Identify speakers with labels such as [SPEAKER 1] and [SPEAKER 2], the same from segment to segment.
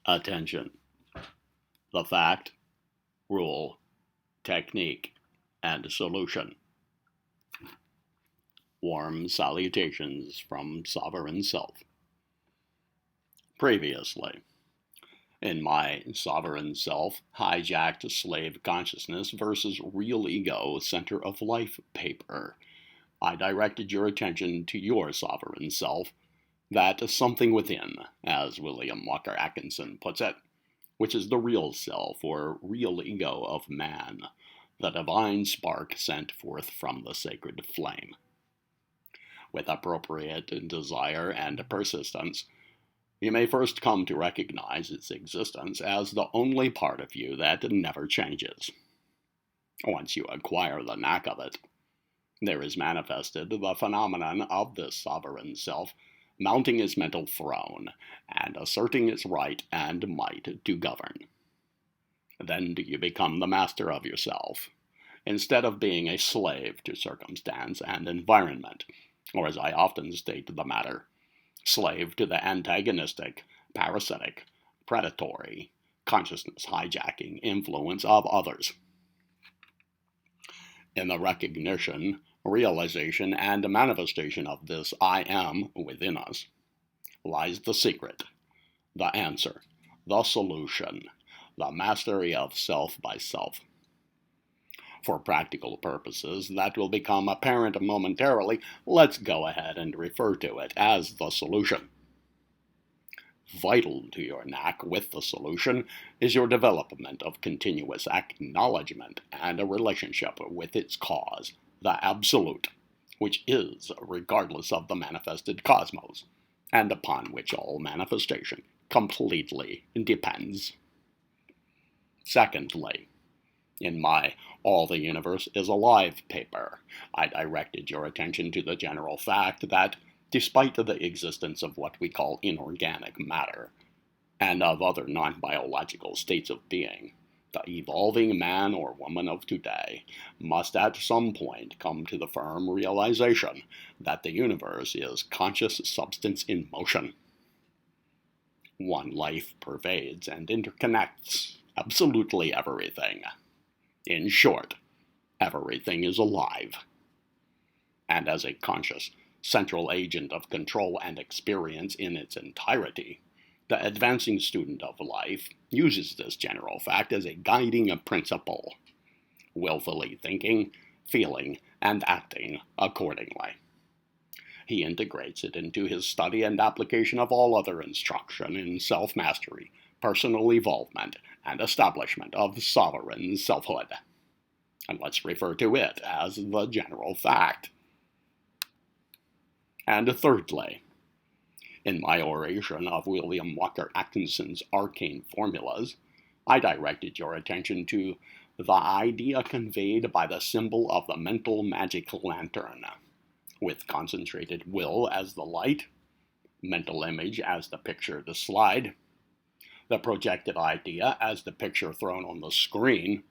[SPEAKER 1] Attention. The fact, rule, technique, and solution. Warm salutations from Sovereign Self. Previously, in my Sovereign Self hijacked slave consciousness versus real ego center of life paper, I directed your attention to your Sovereign Self, that something within, as William Walker Atkinson puts it, which is the real self or real ego of man, the divine spark sent forth from the sacred flame. With appropriate desire and persistence, you may first come to recognize its existence as the only part of you that never changes. Once you acquire the knack of it, there is manifested the phenomenon of this sovereign self mounting its mental throne and asserting its right and might to govern. Then do you become the master of yourself, instead of being a slave to circumstance and environment, or as I often state the matter, slave to the antagonistic, parasitic, predatory, consciousness hijacking influence of others. In the recognition, realization, and manifestation of this I am within us lies the secret, the answer, the solution, the mastery of self by self. For practical purposes that will become apparent momentarily, let's go ahead and refer to it as the solution. Vital to your knack with the solution is your development of continuous acknowledgement and a relationship with its cause, the Absolute, which is regardless of the manifested cosmos, and upon which all manifestation completely depends. Secondly, in my All the Universe is Alive paper, I directed your attention to the general fact that, despite the existence of what we call inorganic matter, and of other non-biological states of being, the evolving man or woman of today must at some point come to the firm realization that the universe is conscious substance in motion. One life pervades and interconnects absolutely everything. In short, everything is alive. And as a conscious, central agent of control and experience in its entirety, the advancing student of life uses this general fact as a guiding principle, willfully thinking, feeling, and acting accordingly. He integrates it into his study and application of all other instruction in self-mastery, personal evolvement, and establishment of sovereign selfhood. And let's refer to it as the general fact. And thirdly, in my oration of William Walker Atkinson's arcane formulas, I directed your attention to the idea conveyed by the symbol of the mental magic lantern, with concentrated will as the light, mental image as the picture to slide, the projected idea as the picture thrown on the screen,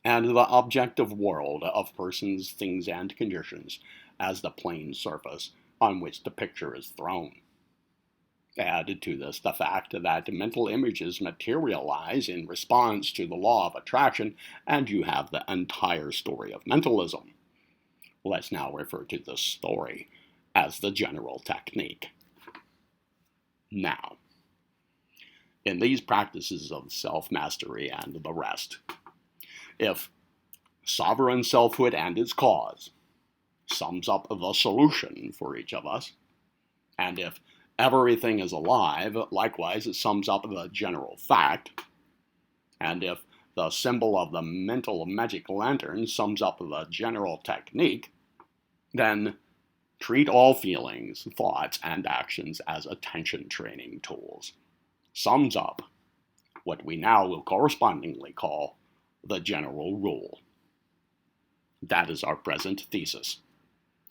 [SPEAKER 1] and the objective world of persons, things, and conditions as the plane surface on which the picture is thrown. Add to this the fact that mental images materialize in response to the law of attraction, and you have the entire story of mentalism. Let's now refer to this story as the general technique. Now, in these practices of self-mastery and the rest, if sovereign selfhood and its cause sums up the solution for each of us, and if everything is alive, likewise it sums up the general fact, and if the symbol of the mental magic lantern sums up the general technique, then treat all feelings, thoughts, and actions as attention training tools. Sums up what we now will correspondingly call the general rule. That is our present thesis,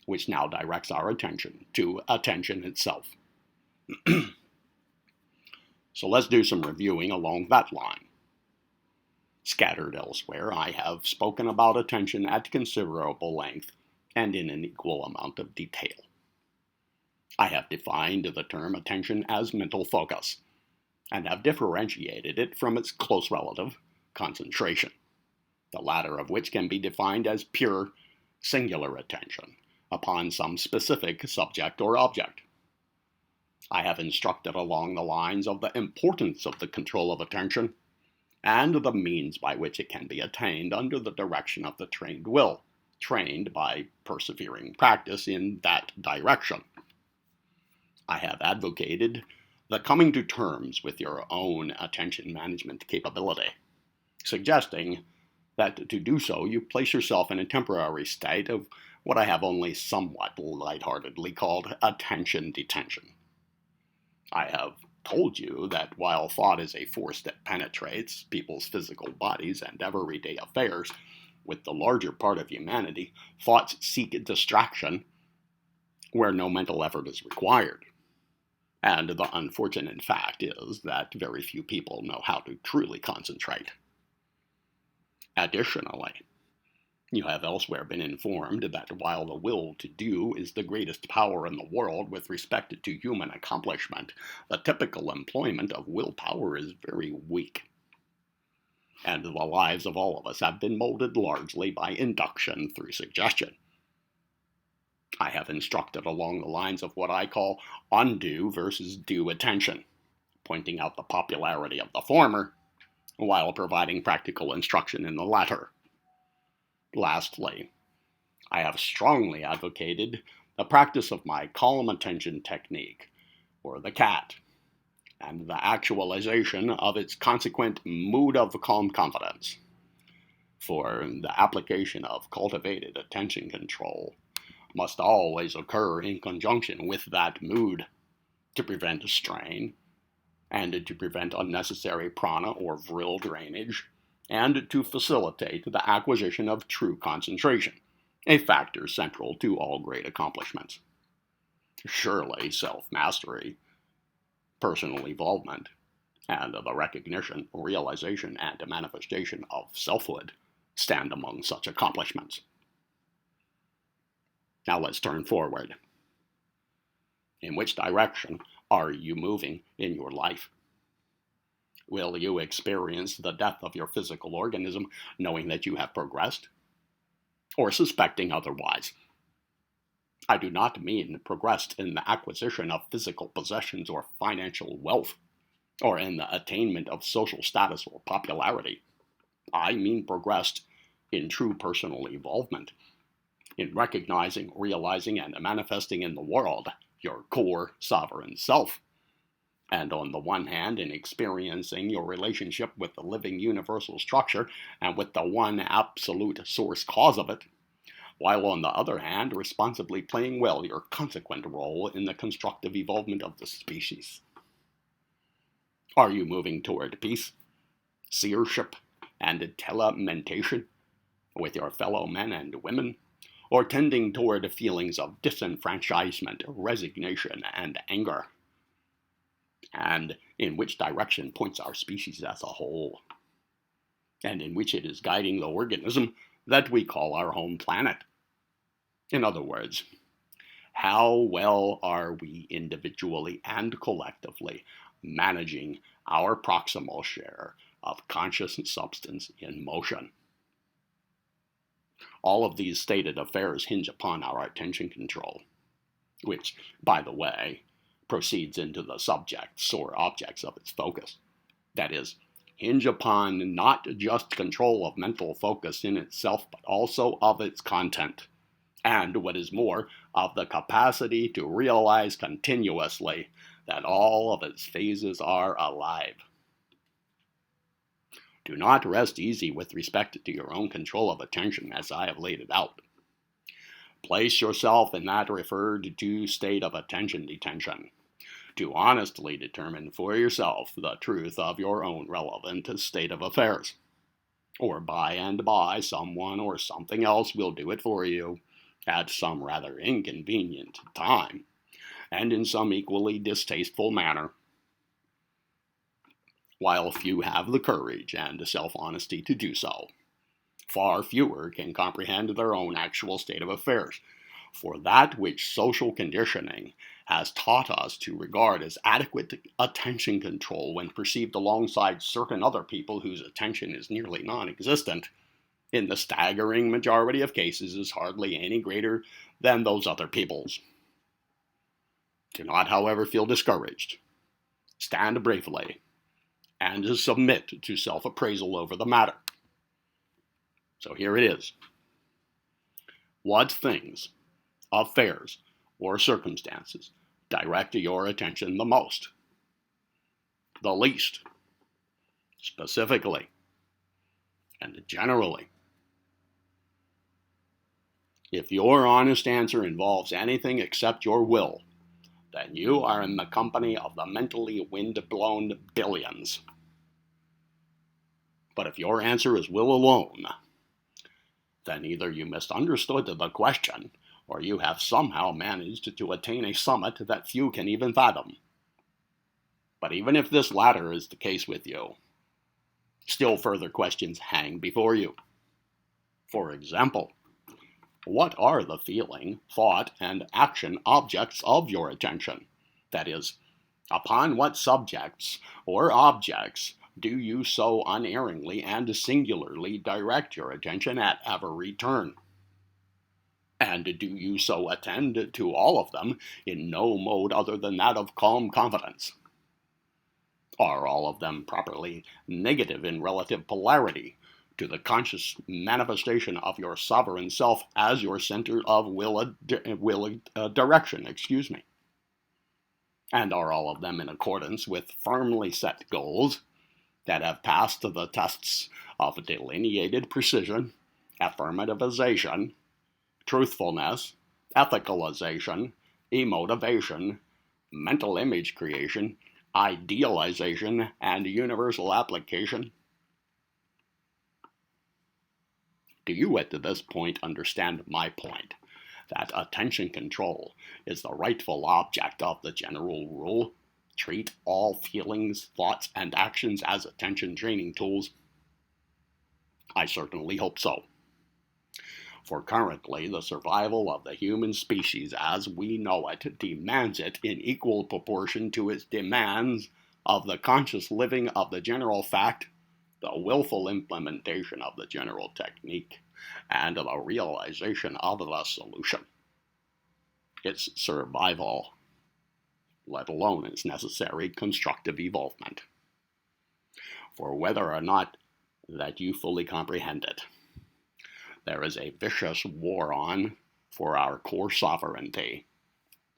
[SPEAKER 1] which now directs our attention to attention itself. So let's do some reviewing along that line. Scattered elsewhere, I have spoken about attention at considerable length and in an equal amount of detail. I have defined the term attention as mental focus, and have differentiated it from its close relative, concentration, the latter of which can be defined as pure, singular attention upon some specific subject or object. I have instructed along the lines of the importance of the control of attention and the means by which it can be attained under the direction of the trained will, trained by persevering practice in that direction. I have advocated the coming to terms with your own attention management capability, suggesting that to do so you place yourself in a temporary state of what I have only somewhat lightheartedly called attention detention. I have told you that while thought is a force that penetrates people's physical bodies and everyday affairs, with the larger part of humanity, thoughts seek distraction where no mental effort is required. And the unfortunate fact is that very few people know how to truly concentrate. Additionally, you have elsewhere been informed that while the will to do is the greatest power in the world with respect to human accomplishment, the typical employment of willpower is very weak. And the lives of all of us have been molded largely by induction through suggestion. I have instructed along the lines of what I call undue versus due attention, pointing out the popularity of the former, while providing practical instruction in the latter. Lastly, I have strongly advocated the practice of my calm attention technique, or the CAT, and the actualization of its consequent mood of calm confidence. For the application of cultivated attention control must always occur in conjunction with that mood to prevent strain, and to prevent unnecessary prana or vril drainage, and to facilitate the acquisition of true concentration, a factor central to all great accomplishments. Surely self-mastery, personal evolvement, and the recognition, realization, and manifestation of selfhood stand among such accomplishments. Now let's turn forward. In which direction are you moving in your life? Will you experience the death of your physical organism knowing that you have progressed? Or suspecting otherwise? I do not mean progressed in the acquisition of physical possessions or financial wealth, or in the attainment of social status or popularity. I mean progressed in true personal evolvement, in recognizing, realizing, and manifesting in the world your core sovereign self, and on the one hand in experiencing your relationship with the living universal structure and with the one absolute source cause of it, while on the other hand responsibly playing well your consequent role in the constructive evolvement of the species. Are you moving toward peace, seership, and telementation with your fellow men and women, or tending toward feelings of disenfranchisement, resignation, and anger? And in which direction points our species as a whole? And in which it is guiding the organism that we call our home planet? In other words, how well are we individually and collectively managing our proximal share of conscious substance in motion? All of these stated affairs hinge upon our attention control, which, by the way, proceeds into the subjects or objects of its focus. That is, hinge upon not just control of mental focus in itself, but also of its content, and, what is more, of the capacity to realize continuously that all of its phases are alive. Do not rest easy with respect to your own control of attention as I have laid it out. Place yourself in that referred to state of attention detention, to honestly determine for yourself the truth of your own relevant state of affairs. Or by and by someone or something else will do it for you, at some rather inconvenient time, and in some equally distasteful manner. While few have the courage and self-honesty to do so, far fewer can comprehend their own actual state of affairs, For that which social conditioning has taught us to regard as adequate attention control when perceived alongside certain other people whose attention is nearly non-existent, in the staggering majority of cases is hardly any greater than those other people's. Do not, however, feel discouraged. Stand bravely, and submit to self-appraisal over the matter. So here it is. What things, affairs, or circumstances direct your attention the most, the least, specifically, and generally? If your honest answer involves anything except your will, then you are in the company of the mentally wind-blown billions. But if your answer is will alone, then either you misunderstood the question, or you have somehow managed to attain a summit that few can even fathom. But even if this latter is the case with you, still further questions hang before you. For example, what are the feeling, thought, and action objects of your attention? That is, upon what subjects or objects do you so unerringly and singularly direct your attention at every turn? And do you so attend to all of them in no mode other than that of calm confidence? Are all of them properly negative in relative polarity to the conscious manifestation of your sovereign self as your center of direction? And are all of them in accordance with firmly set goals that have passed the tests of delineated precision, affirmativization, truthfulness, ethicalization, emotivation, mental image creation, idealization, and universal application? Do you at this point understand my point, that attention control is the rightful object of the general rule? Treat all feelings, thoughts, and actions as attention training tools? I certainly hope so. For currently, the survival of the human species as we know it demands it in equal proportion to its demands of the conscious living of the general fact, the willful implementation of the general technique, and the realization of the solution. Its survival, let alone its necessary constructive evolvement. For whether or not that you fully comprehend it, there is a vicious war on for our core sovereignty,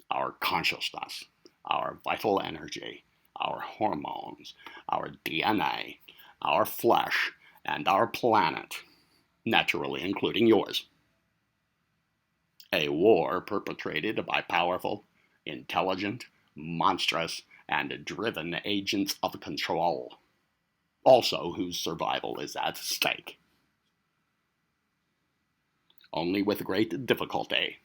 [SPEAKER 1] our consciousness, our vital energy, our hormones, our DNA, our flesh, and our planet, naturally including yours. A war perpetrated by powerful, intelligent, monstrous, and driven agents of control, also whose survival is at stake. Only with great difficulty,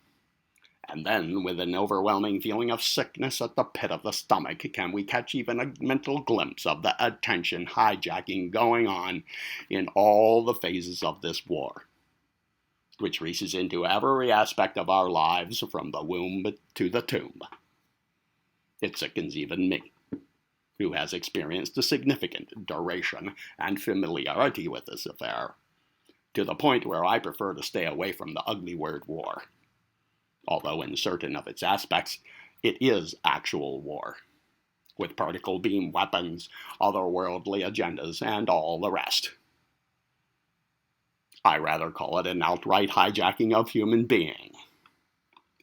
[SPEAKER 1] and then with an overwhelming feeling of sickness at the pit of the stomach, can we catch even a mental glimpse of the attention hijacking going on in all the phases of this war, which reaches into every aspect of our lives from the womb to the tomb. It sickens even me, who has experienced a significant duration and familiarity with this affair, to the point where I prefer to stay away from the ugly word war, although in certain of its aspects it is actual war, with particle beam weapons, otherworldly agendas, and all the rest. I rather call it an outright hijacking of human being,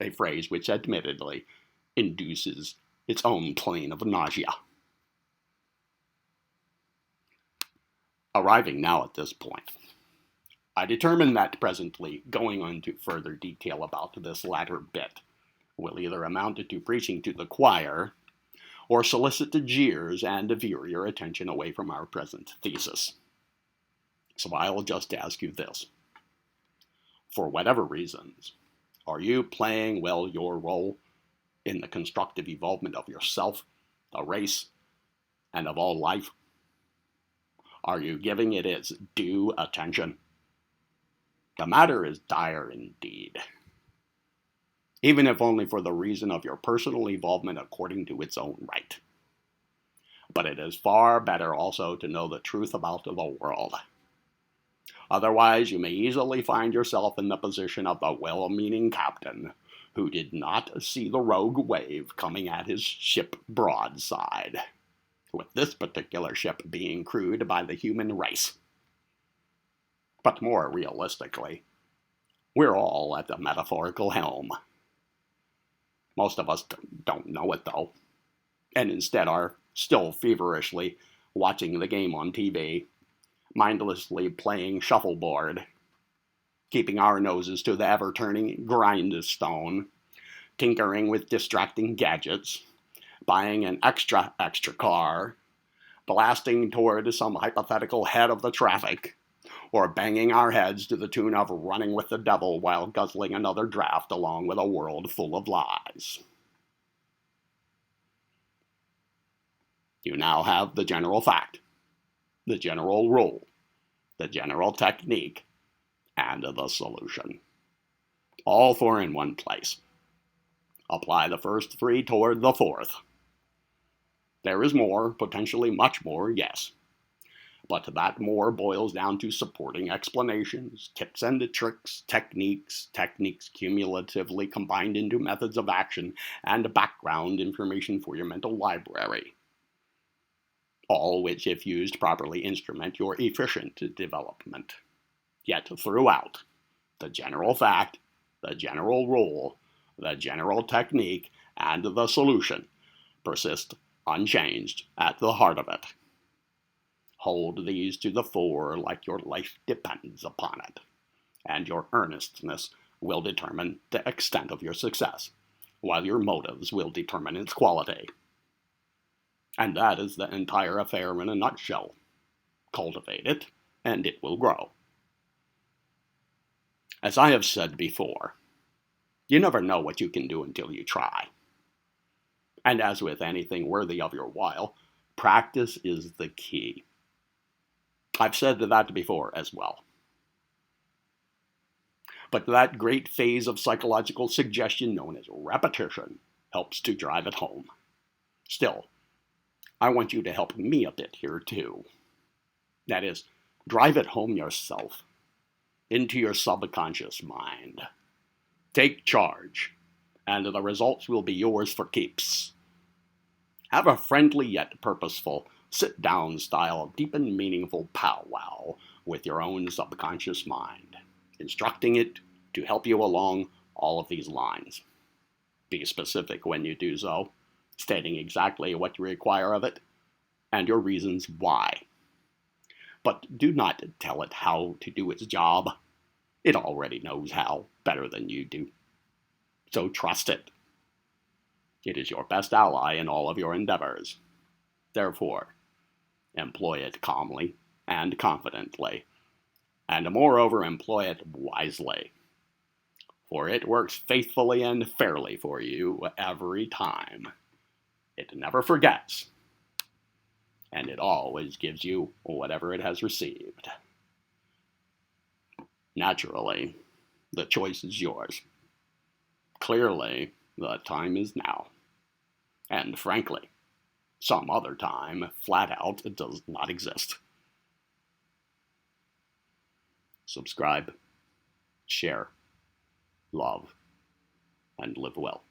[SPEAKER 1] a phrase which admittedly induces its own plane of nausea. Arriving now at this point, I determined that presently going into further detail about this latter bit will either amount to preaching to the choir or solicit jeers and veer your attention away from our present thesis. So I'll just ask you this. For whatever reasons, are you playing well your role in the constructive evolvement of yourself, the race, and of all life? Are you giving it its due attention? The matter is dire indeed. even if only for the reason of your personal involvement according to its own right. But it is far better also to know the truth about the world. Otherwise, you may easily find yourself in the position of the well-meaning captain who did not see the rogue wave coming at his ship broadside, with this particular ship being crewed by the human race. But more realistically, we're all at the metaphorical helm. Most of us don't know it, though, and instead are still feverishly watching the game on TV, mindlessly playing shuffleboard, keeping our noses to the ever-turning grindstone, tinkering with distracting gadgets, buying an extra car, blasting toward some hypothetical head of the traffic, or banging our heads to the tune of Running with the Devil while guzzling another draft along with a world full of lies. You now have the general fact, the general rule, the general technique, and the solution. All four in one place. Apply the first three toward the fourth. There is more, potentially much more, yes. But that more boils down to supporting explanations, tips and tricks, techniques cumulatively combined into methods of action, and background information for your mental library. All which, if used properly, instrument your efficient development. Yet throughout, the general fact, the general rule, the general technique, and the solution persist unchanged at the heart of it. Hold these to the fore like your life depends upon it, and your earnestness will determine the extent of your success, while your motives will determine its quality. And that is the entire affair in a nutshell. Cultivate it, and it will grow. As I have said before, you never know what you can do until you try. And as with anything worthy of your while, practice is the key. I've said that before as well. But that great phase of psychological suggestion known as repetition helps to drive it home. Still, I want you to help me a bit here too. That is, drive it home yourself, into your subconscious mind. Take charge, and the results will be yours for keeps. Have a friendly yet purposeful sit-down style, deep and meaningful powwow with your own subconscious mind, instructing it to help you along all of these lines. Be specific when you do so, stating exactly what you require of it and your reasons why. But do not tell it how to do its job. It already knows how better than you do. So trust it. It is your best ally in all of your endeavors. Therefore, employ it calmly and confidently, and moreover employ it wisely, for it works faithfully and fairly for you every time. It never forgets, and it always gives you whatever it has received. Naturally, the choice is yours. Clearly, the time is now. And frankly, some other time, flat out, does not exist. Subscribe, share, love, and live well.